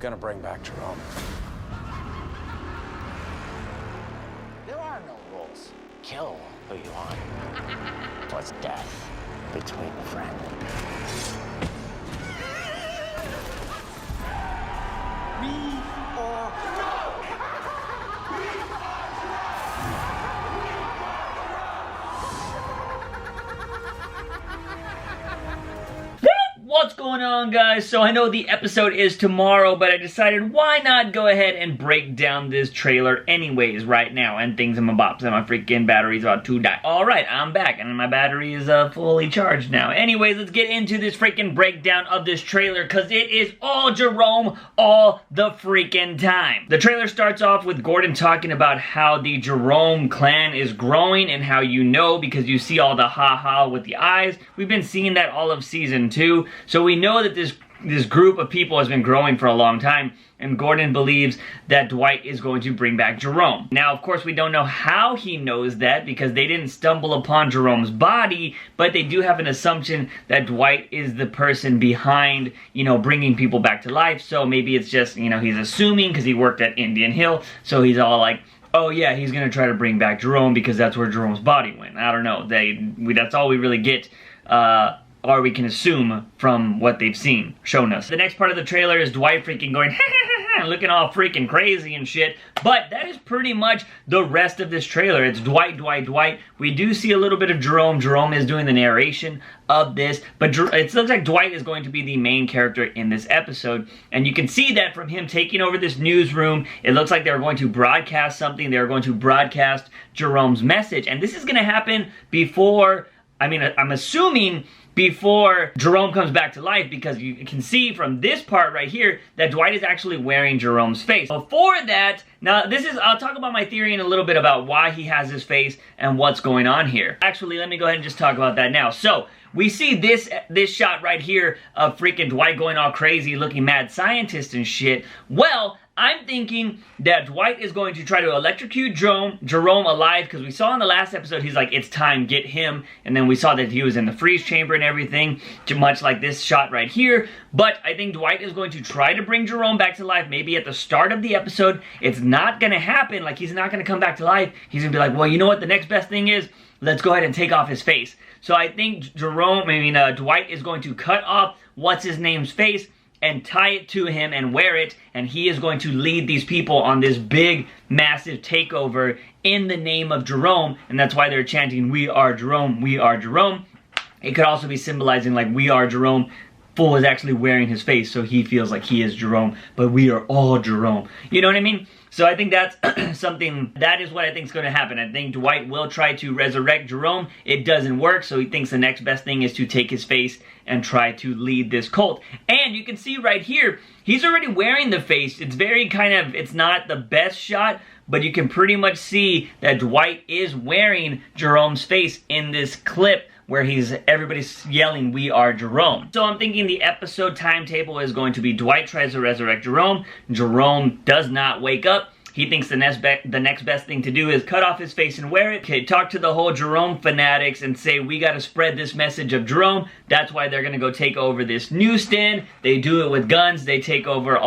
gonna bring back Jerome. There are no rules. Kill who you want. What's death between friends? What's going on, guys? So I know the episode is tomorrow, but I decided why not go ahead and break down this trailer anyways right now, and things in my box, and my freaking battery's about to die. Alright, I'm back, and my battery is fully charged now. Anyways, let's get into this freaking breakdown of this trailer, because it is all Jerome all the freaking time. The trailer starts off with Gordon talking about how the Jerome clan is growing, and how you know because you see all the ha-ha with the eyes. We've been seeing that all of season 2. So we know that this group of people has been growing for a long time, and Gordon believes that Dwight is going to bring back Jerome. Now, of course, we don't know how he knows that because they didn't stumble upon Jerome's body, but they do have an assumption that Dwight is the person behind, you know, bringing people back to life. So maybe it's just, you know, he's assuming because he worked at Indian Hill, so he's all like, oh yeah, he's gonna try to bring back Jerome because that's where Jerome's body went. I don't know. That's all we really get. Or we can assume from what they've seen, shown us. The next part of the trailer is Dwight freaking going, looking all freaking crazy and shit. But that is pretty much the rest of this trailer. It's Dwight, Dwight, Dwight. We do see a little bit of Jerome. Jerome is doing the narration of this. But it looks like Dwight is going to be the main character in this episode. And you can see that from him taking over this newsroom. It looks like they're going to broadcast something. They're going to broadcast Jerome's message. And this is going to happen before, I mean, I'm assuming before Jerome comes back to life, because you can see from this part right here that Dwight is actually wearing Jerome's face. Before that, now I'll talk about my theory in a little bit about why he has his face and what's going on here. Actually, let me go ahead and just talk about that now. So, we see this shot right here of freaking Dwight going all crazy, looking mad scientist and shit. Well, I'm thinking that Dwight is going to try to electrocute Jerome alive, because we saw in the last episode, he's like, it's time, get him. And then we saw that he was in the freeze chamber and everything, much like this shot right here. But I think Dwight is going to try to bring Jerome back to life, maybe at the start of the episode. It's not going to happen, like he's not going to come back to life. He's going to be like, well, you know what the next best thing is? Let's go ahead and take off his face. So I think Dwight is going to cut off what's-his-name's face and tie it to him and wear it, and he is going to lead these people on this big, massive takeover in the name of Jerome, and that's why they're chanting, "We are Jerome, we are Jerome." It could also be symbolizing like, we are Jerome. Fool is actually wearing his face, so he feels like he is Jerome, but we are all Jerome. You know what I mean? So I think that's that is what I think is going to happen. I think Dwight will try to resurrect Jerome. It doesn't work, so he thinks the next best thing is to take his face and try to lead this cult. And you can see right here, he's already wearing the face. It's very it's not the best shot, but you can pretty much see that Dwight is wearing Jerome's face in this clip where everybody's yelling, "We are Jerome." So I'm thinking the episode timetable is going to be Dwight tries to resurrect Jerome. Jerome does not wake up. He thinks the next best thing to do is cut off his face and wear it. Okay, talk to the whole Jerome fanatics and say, we got to spread this message of Jerome. That's why they're going to go take over this newsstand. They do it with guns. They take over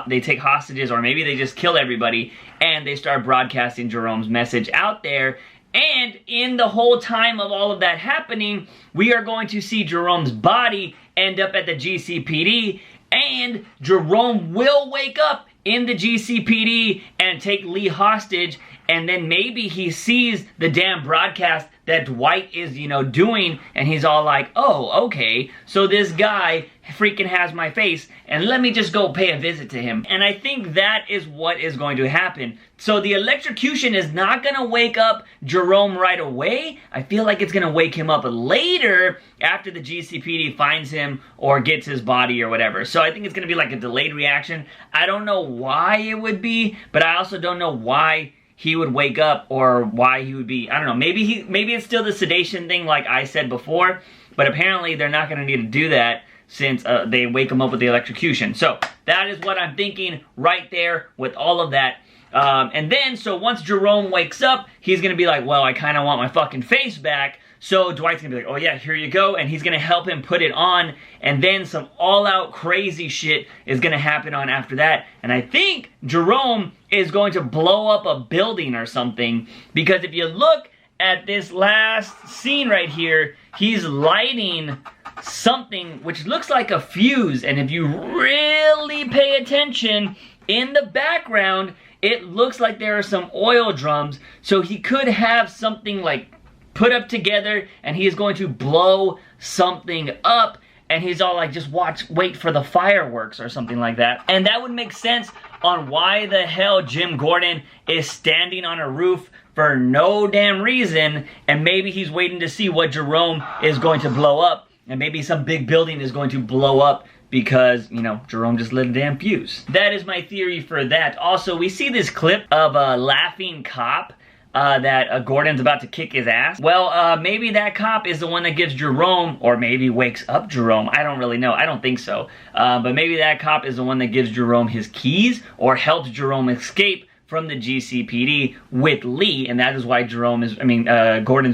they take hostages, or maybe they just kill everybody, and they start broadcasting Jerome's message out there. And in the whole time of all of that happening, we are going to see Jerome's body end up at the GCPD, and Jerome will wake up in the GCPD and take Lee hostage, and then maybe he sees the damn broadcast that Dwight is, doing, and he's all like, oh, okay, so this guy freaking has my face, and let me just go pay a visit to him. And I think that is what is going to happen. So the electrocution is not going to wake up Jerome right away. I feel like it's going to wake him up later after the GCPD finds him or gets his body or whatever. So I think it's going to be like a delayed reaction. I don't know why it would be, but I also don't know why he would wake up, or why he would be, I don't know, maybe it's still the sedation thing like I said before, but apparently they're not going to need to do that since they wake him up with the electrocution. So that is what I'm thinking right there with all of that. And then, so once Jerome wakes up, he's going to be like, well, I kind of want my fucking face back. So Dwight's gonna be like, oh yeah, here you go, and he's gonna help him put it on, and then some all-out crazy shit is gonna happen on after that. And I think Jerome is going to blow up a building or something, because if you look at this last scene right here, he's lighting something which looks like a fuse, and if you really pay attention, in the background, it looks like there are some oil drums, so he could have something like put up together, and he is going to blow something up, and he's all like, just wait for the fireworks or something like that. And that would make sense on why the hell Jim Gordon is standing on a roof for no damn reason, and maybe he's waiting to see what Jerome is going to blow up, and maybe some big building is going to blow up because, you know, Jerome just lit a damn fuse. That is my theory for that. Also, we see this clip of a laughing cop that Gordon's about to kick his ass. Well, maybe that cop is the one that gives Jerome, or maybe wakes up Jerome. I don't really know. I don't think so. But maybe that cop is the one that gives Jerome his keys, or helps Jerome escape from the GCPD with Lee, and that is why Gordon's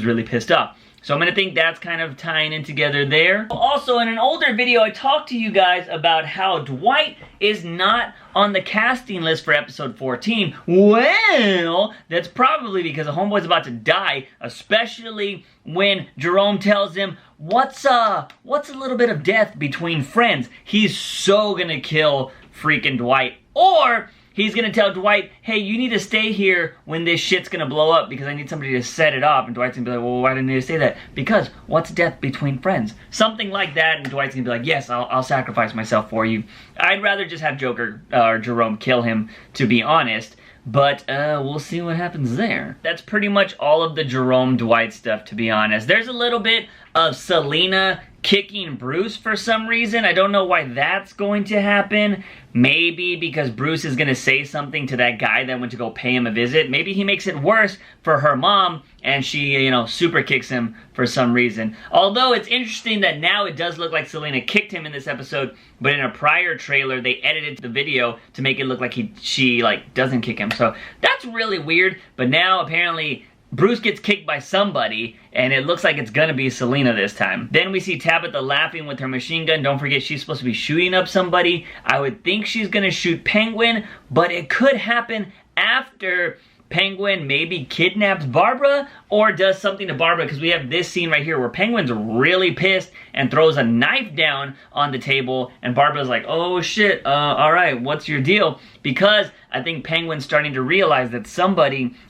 really pissed off. So I'm going to think that's kind of tying in together there. Also, in an older video, I talked to you guys about how Dwight is not on the casting list for episode 14. Well, that's probably because a homeboy's about to die, especially when Jerome tells him, what's a little bit of death between friends? He's so going to kill freaking Dwight. Or he's gonna tell Dwight, hey, you need to stay here when this shit's gonna blow up because I need somebody to set it off. And Dwight's gonna be like, well, why didn't you say that? Because what's death between friends? Something like that, and Dwight's gonna be like, yes, I'll sacrifice myself for you. I'd rather just have Joker or Jerome kill him, to be honest. But we'll see what happens there. That's pretty much all of the Jerome Dwight stuff, to be honest. There's a little bit of Selena kicking Bruce for some reason. I don't know why that's going to happen. Maybe because Bruce is going to say something to that guy that went to go pay him a visit. Maybe he makes it worse for her mom, and she, you know, super kicks him for some reason. Although it's interesting that now it does look like Selena kicked him in this episode, but in a prior trailer they edited the video to make it look like she doesn't kick him. So that's really weird, but now apparently Bruce gets kicked by somebody, and it looks like it's gonna be Selena this time. Then we see Tabitha laughing with her machine gun. Don't forget, she's supposed to be shooting up somebody. I would think she's gonna shoot Penguin, but it could happen after Penguin maybe kidnaps Barbara or does something to Barbara, because we have this scene right here where Penguin's really pissed and throws a knife down on the table, and Barbara's like, oh shit, alright, what's your deal? Because I think Penguin's starting to realize that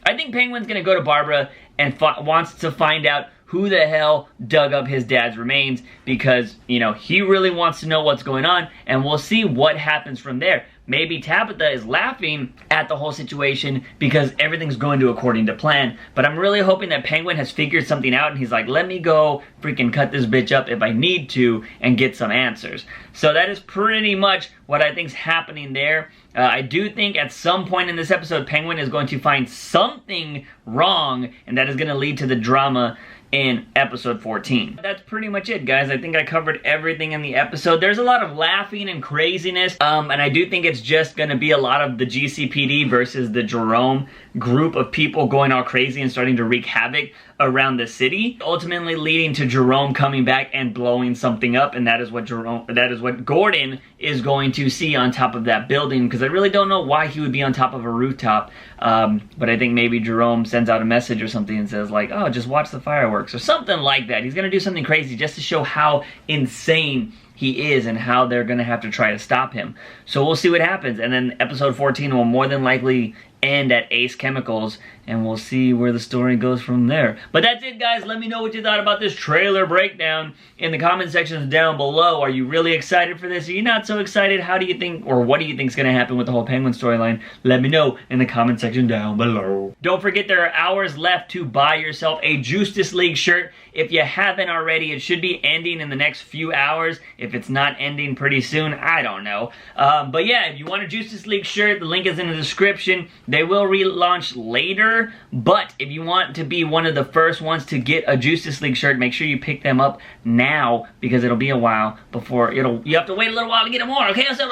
I think Penguin's gonna go to Barbara and wants to find out who the hell dug up his dad's remains, because, you know, he really wants to know what's going on, and we'll see what happens from there. Maybe Tabitha is laughing at the whole situation because everything's going to according to plan, but I'm really hoping that Penguin has figured something out and he's like, let me go freaking cut this bitch up if I need to and get some answers. So that is pretty much what I think's happening there. I do think at some point in this episode, Penguin is going to find something wrong, and that is going to lead to the drama in episode 14. That's pretty much it, guys. I think I covered everything in the episode. There's a lot of laughing and craziness, and I do think it's just gonna be a lot of the GCPD versus the Jerome group of people going all crazy and starting to wreak havoc around the city, ultimately leading to Jerome coming back and blowing something up, and that is what Gordon is going to see on top of that building, because I really don't know why he would be on top of a rooftop, but I think maybe Jerome sends out a message or something and says like, oh, just watch the fireworks or something like that. He's gonna do something crazy just to show how insane he is and how they're gonna have to try to stop him. So we'll see what happens, and then episode 14 will more than likely end at Ace Chemicals, and we'll see where the story goes from there. But that's it, guys. Let me know what you thought about this trailer breakdown in the comment sections down below. Are you really excited for this? Are you not so excited? How do you think, or what do you think is going to happen with the whole Penguin storyline? Let me know in the comment section down below. Don't forget, there are hours left to buy yourself a Justice League shirt. If you haven't already, it should be ending in the next few hours. If it's not ending pretty soon, I don't know. But yeah, if you want a Justice League shirt, the link is in the description. They will relaunch later later. But if you want to be one of the first ones to get a Justice League shirt, make sure you pick them up now, because it'll be a while before you have to wait a little while to get them on, okay? So,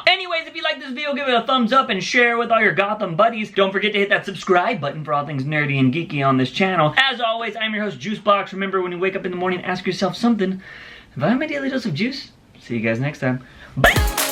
anyways, if you like this video, give it a thumbs up and share with all your Gotham buddies. Don't forget to hit that subscribe button for all things nerdy and geeky on this channel. As always, I'm your host, JUICEbox. Remember, when you wake up in the morning, ask yourself something. Have I had my daily dose of juice? See you guys next time. Bye!